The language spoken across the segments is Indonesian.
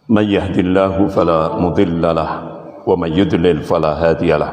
من يهد الله فلا مضل له ومن يضلل فلا هادي له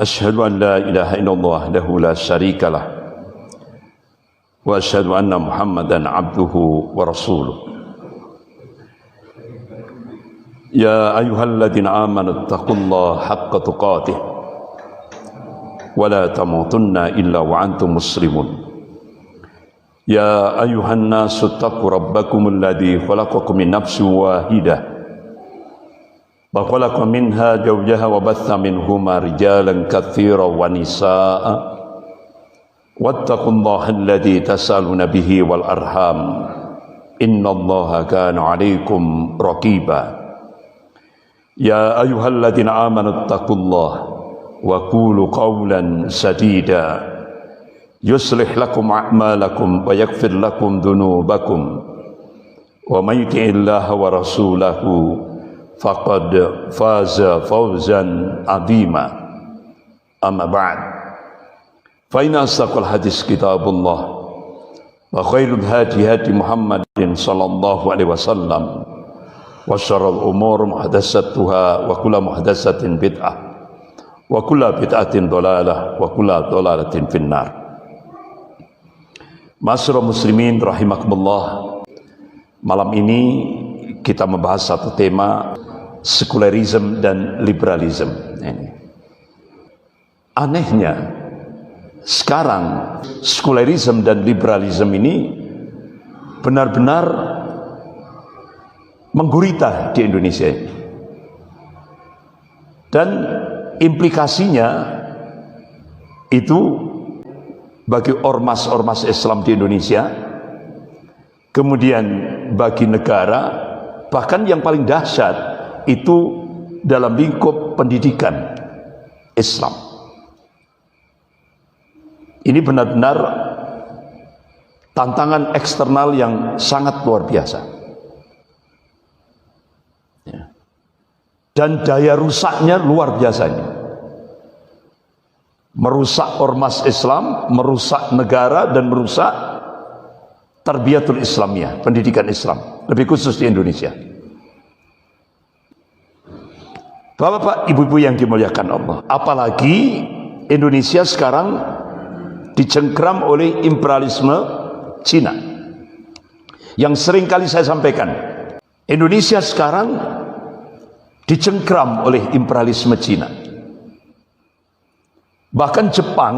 أشهد أن لا إله إلا الله وحده لا شريك له وأشهد أن محمدا عبده ورسوله يا أيها الذين آمنوا اتقوا الله حق تقاته ولا تموتن إلا وأنتم مسلمون يا أيها الناس اتقوا ربكم الذي خلقكم من نفس واحدة وخلق منها زوجها وبث منهما رجالا كثيرا ونساء واتقوا الله الذي تسألون به والأرحام إن الله كان عليكم رقيبا يا أيها الذين آمنوا اتقوا الله وقولوا قولا سديدا يصلح لكم أعمالكم ويغفر لكم ذنوبكم ومن يطع الله ورسوله فقد فاز فوزا عظيما أما بعد فإن أصدق الحديث كتاب الله وخير الهدي هدي محمد صلى الله عليه وسلم وشر الأمور محدثاتها وكل محدثة بدعة وكل بدعة ضلالة وكل ضلالة في النار. Masyarul muslimin rahimakumullah. Malam ini kita membahas satu tema, sekularisme dan liberalisme. Anehnya sekarang sekularisme dan liberalisme ini benar-benar menggurita di Indonesia ini. Dan implikasinya itu bagi ormas-ormas Islam di Indonesia, kemudian bagi negara, bahkan yang paling dahsyat itu dalam lingkup pendidikan Islam. Ini benar-benar tantangan eksternal yang sangat luar biasa. Dan daya rusaknya luar biasanya. Merusak ormas Islam, merusak negara, dan merusak tarbiyatul Islamiyah, pendidikan Islam, lebih khusus di Indonesia. Bapak-bapak, ibu-ibu yang dimuliakan Allah, apalagi Indonesia sekarang dicengkram oleh imperialisme Cina. Yang sering kali saya sampaikan, Indonesia sekarang dicengkram oleh imperialisme Cina. Bahkan Jepang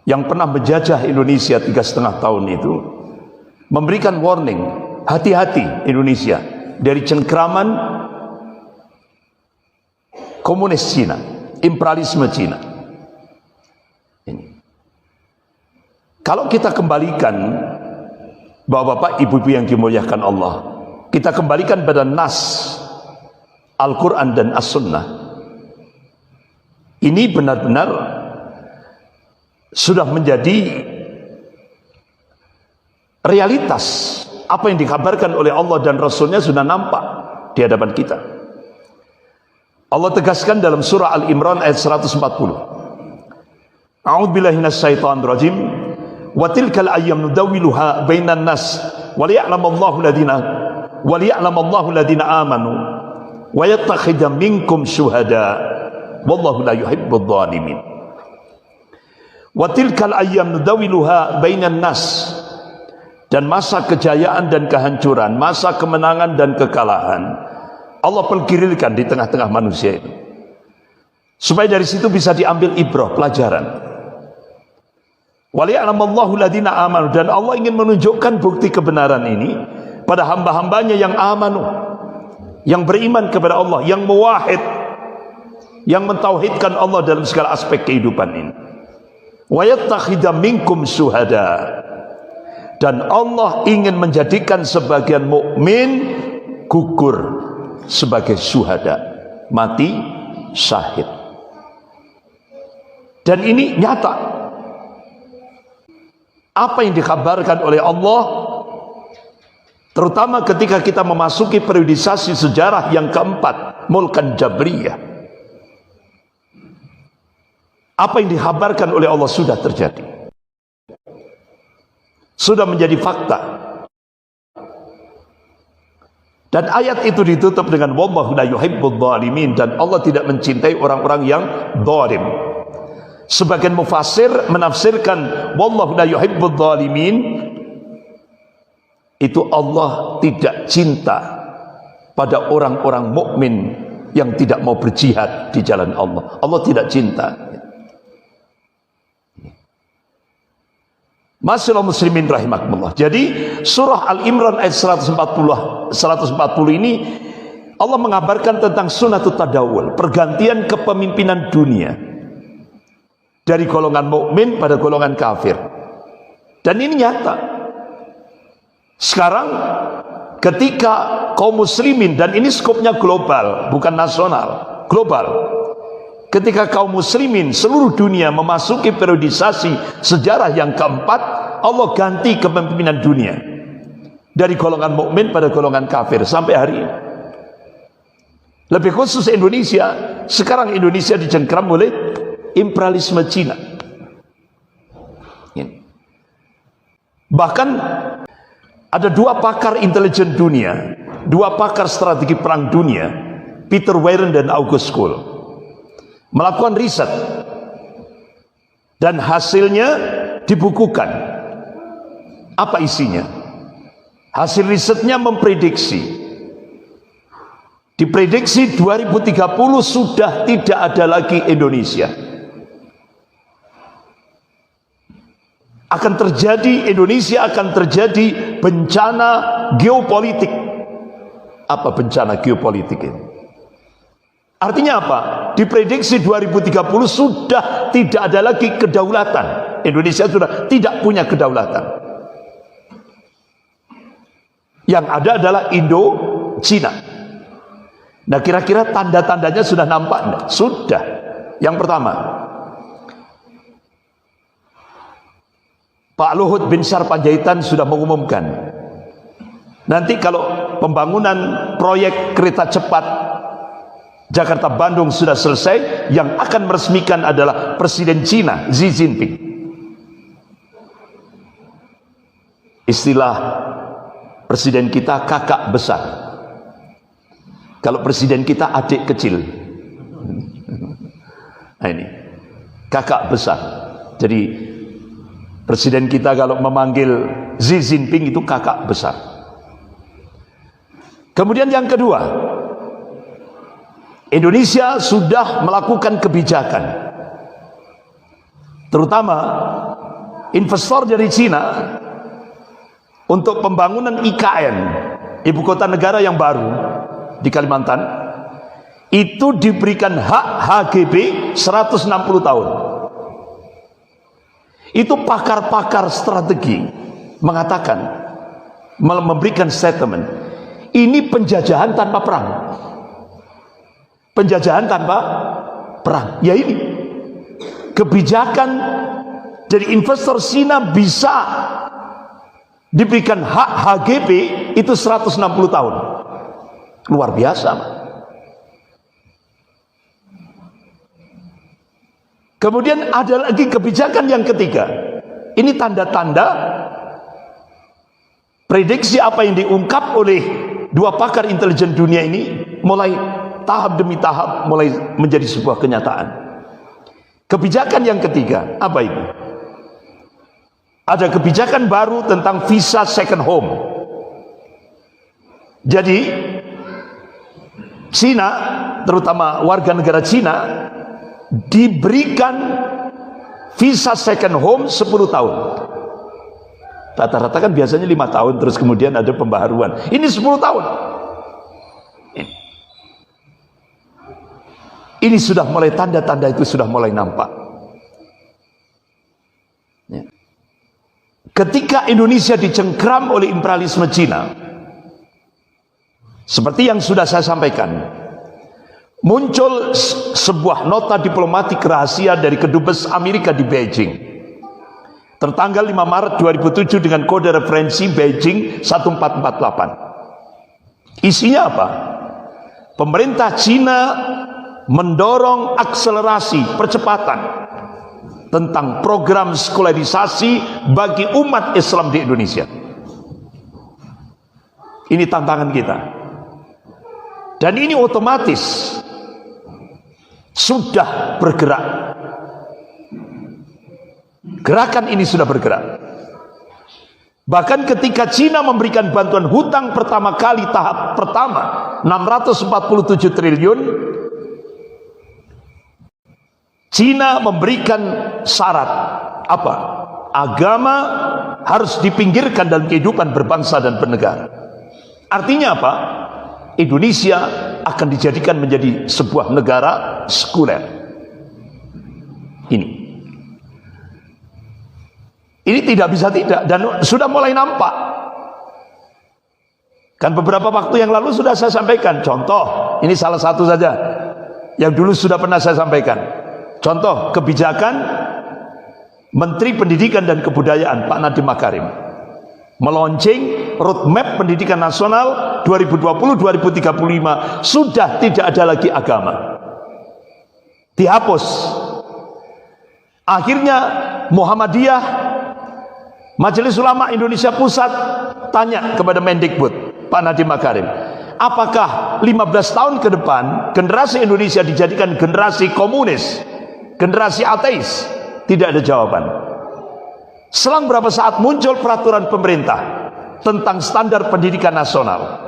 yang pernah menjajah Indonesia 3,5 tahun itu memberikan warning, hati-hati Indonesia dari cengkraman komunis Cina, imperialisme Cina. Ini. Kalau kita kembalikan, bapak-bapak, ibu-ibu yang dimuliakan Allah, kita kembalikan pada nas Al-Quran dan As-Sunnah, ini benar-benar sudah menjadi realitas. Apa yang dikabarkan oleh Allah dan Rasulnya sudah nampak di hadapan kita. Allah tegaskan dalam surah Al-Imran ayat 140. A'udzubillahi minasyaitonir rajim. Wa tilkal ayyam nudawwiluha bainan nas wa liya'lamallahu alladhina amanu wa yattakhidha minkum syuhada wallahu la yuhibbudz zalimin. Wa tilkal ayyam nudawiluha bainan nas, dan masa kejayaan dan kehancuran, masa kemenangan dan kekalahan Allah pergirilkan di tengah-tengah manusia itu, supaya dari situ bisa diambil ibrah, pelajaran. Wa liya'lamallahu alladhina amanu, dan Allah ingin menunjukkan bukti kebenaran ini pada hamba-hambanya yang amanu, yang beriman kepada Allah, yang muwahhid, yang mentauhidkan Allah dalam segala aspek kehidupan ini. Wa yattakhidha minkum syuhada, dan Allah ingin menjadikan sebagian mukmin gugur sebagai syuhada, mati syahid. Dan ini nyata. Apa yang dikabarkan oleh Allah, terutama ketika kita memasuki periodisasi sejarah yang keempat, Mulkan Jabriyah, apa yang dikabarkan oleh Allah sudah terjadi. sudah menjadi fakta. Dan ayat itu ditutup dengan wallahu la yuhibbudz zalimin, dan Allah tidak mencintai orang-orang yang zalim. Sebagian mufassir menafsirkan wallahu la yuhibbudz zalimin itu Allah tidak cinta pada orang-orang mukmin yang tidak mau berjihad di jalan Allah. Allah tidak cinta. Masyaallah muslimin rahimakumullah. Jadi surah Al-Imran ayat 140 ini Allah mengabarkan tentang sunnatut tadawul, pergantian kepemimpinan dunia dari golongan mukmin pada golongan kafir. Dan ini nyata. Sekarang ketika kaum muslimin, dan ini skopnya global, bukan nasional, global. Ketika kaum muslimin seluruh dunia memasuki periodisasi sejarah yang keempat, Allah ganti kepemimpinan dunia dari golongan mukmin pada golongan kafir sampai hari ini. Lebih khusus Indonesia, sekarang Indonesia dicengkram oleh imperialisme Cina. Bahkan ada dua pakar intelijen dunia, dua pakar strategi perang dunia, Peter Warren dan August Cole, melakukan riset dan hasilnya dibukukan. Apa isinya? Hasil risetnya diprediksi 2030 sudah tidak ada lagi Indonesia. Indonesia akan terjadi bencana geopolitik. Apa bencana geopolitik ini? Artinya apa? Diprediksi 2030 sudah tidak ada lagi kedaulatan. Indonesia sudah tidak punya kedaulatan. Yang ada adalah Indo-Cina. Nah, kira-kira tanda-tandanya sudah nampak enggak? Sudah. Yang pertama, Pak Luhut Binsar Panjaitan sudah mengumumkan, nanti kalau pembangunan proyek kereta cepat Jakarta-Bandung sudah selesai, yang akan meresmikan adalah Presiden Cina Xi Jinping. Istilah presiden kita kakak besar. Kalau presiden kita adik kecil. Nah ini kakak besar. Jadi presiden kita kalau memanggil Xi Jinping itu kakak besar. Kemudian yang kedua, Indonesia sudah melakukan kebijakan, terutama investor dari Cina, untuk pembangunan IKN, ibu kota negara yang baru di Kalimantan, itu diberikan hak HGB 160 tahun. Itu pakar-pakar strategi mengatakan, memberikan statement, ini penjajahan tanpa perang. Penjajahan tanpa perang. Ya ini kebijakan dari investor Cina bisa diberikan hak HGB itu 160 tahun. Luar biasa. Kemudian ada lagi kebijakan yang ketiga. Ini tanda-tanda prediksi apa yang diungkap oleh dua pakar intelijen dunia ini mulai tahap demi tahap mulai menjadi sebuah kenyataan. Kebijakan yang ketiga, apa itu? Ada kebijakan baru tentang visa second home. Jadi Cina, terutama warga negara Cina, diberikan visa second home 10 tahun. Rata-rata kan biasanya 5 tahun, terus kemudian ada pembaharuan. Ini 10 tahun. Ini sudah mulai, tanda-tanda itu sudah mulai nampak. Ketika Indonesia dicengkram oleh imperialisme Cina, seperti yang sudah saya sampaikan, muncul sebuah nota diplomatik rahasia dari kedubes Amerika di Beijing tertanggal 5 Maret 2007 dengan kode referensi Beijing 1448. Isinya apa? Pemerintah Cina mendorong akselerasi percepatan tentang program sekularisasi bagi umat Islam di Indonesia. Ini tantangan kita. Dan ini otomatis sudah bergerak. Gerakan ini sudah bergerak. Bahkan ketika Cina memberikan bantuan hutang pertama kali, tahap pertama 647 triliun, Cina memberikan syarat apa? Agama harus dipinggirkan dalam kehidupan berbangsa dan bernegara. Artinya apa? Indonesia akan dijadikan menjadi sebuah negara sekuler. Ini tidak bisa tidak, dan sudah mulai nampak. Kan beberapa waktu yang lalu sudah saya sampaikan contoh, ini salah satu saja yang dulu sudah pernah saya sampaikan. Contoh kebijakan Menteri Pendidikan dan Kebudayaan Pak Nadiem Makarim meluncing roadmap pendidikan nasional 2020-2035, sudah tidak ada lagi agama, dihapus. Akhirnya Muhammadiyah, Majelis Ulama Indonesia Pusat tanya kepada Mendikbud Pak Nadiem Makarim, apakah 15 tahun ke depan generasi Indonesia dijadikan generasi komunis, generasi ateis? Tidak ada jawaban. Selang berapa saat muncul peraturan pemerintah tentang standar pendidikan nasional.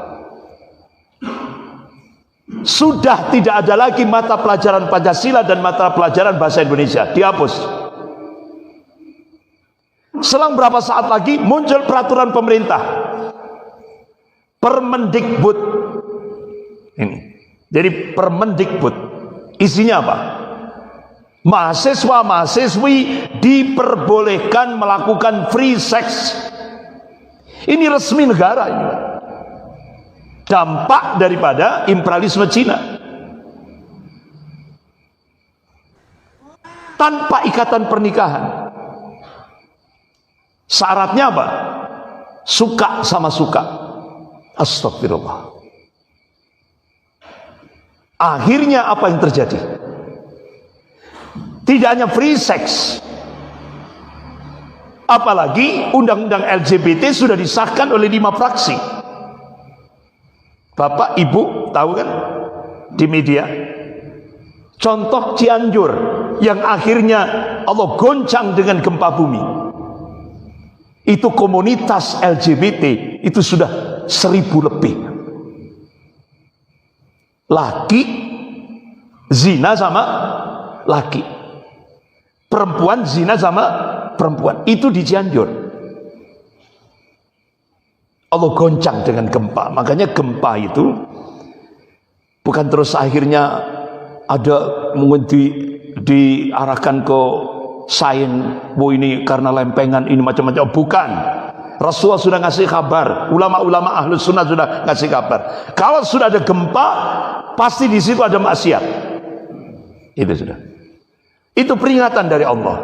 Sudah tidak ada lagi mata pelajaran Pancasila dan mata pelajaran bahasa Indonesia, dihapus. Selang berapa saat lagi muncul peraturan pemerintah Permendikbud. Ini jadi Permendikbud isinya apa? Mahasiswa-mahasiswi diperbolehkan melakukan free sex. Ini resmi negara ini. Dampak daripada imperialisme Cina. Tanpa ikatan pernikahan. Syaratnya apa? Suka sama suka. Astagfirullah. Akhirnya apa yang terjadi? Tidak hanya free sex, apalagi undang-undang LGBT sudah disahkan oleh 5 fraksi. Bapak Ibu tahu kan di media? Contoh Cianjur yang akhirnya Allah goncang dengan gempa bumi. Itu komunitas LGBT itu sudah 1000 lebih. Laki zina sama laki, perempuan zina sama perempuan. Itu di Cianjur. Allah goncang dengan gempa. Makanya gempa itu bukan terus akhirnya ada mungkin diarahkan ke sains, ini karena lempengan, ini macam-macam. Bukan. Rasulullah sudah ngasih kabar, ulama-ulama ahlus sunnah sudah ngasih kabar. Kalau sudah ada gempa, pasti di situ ada maksiat. Itu sudah. Itu peringatan dari Allah.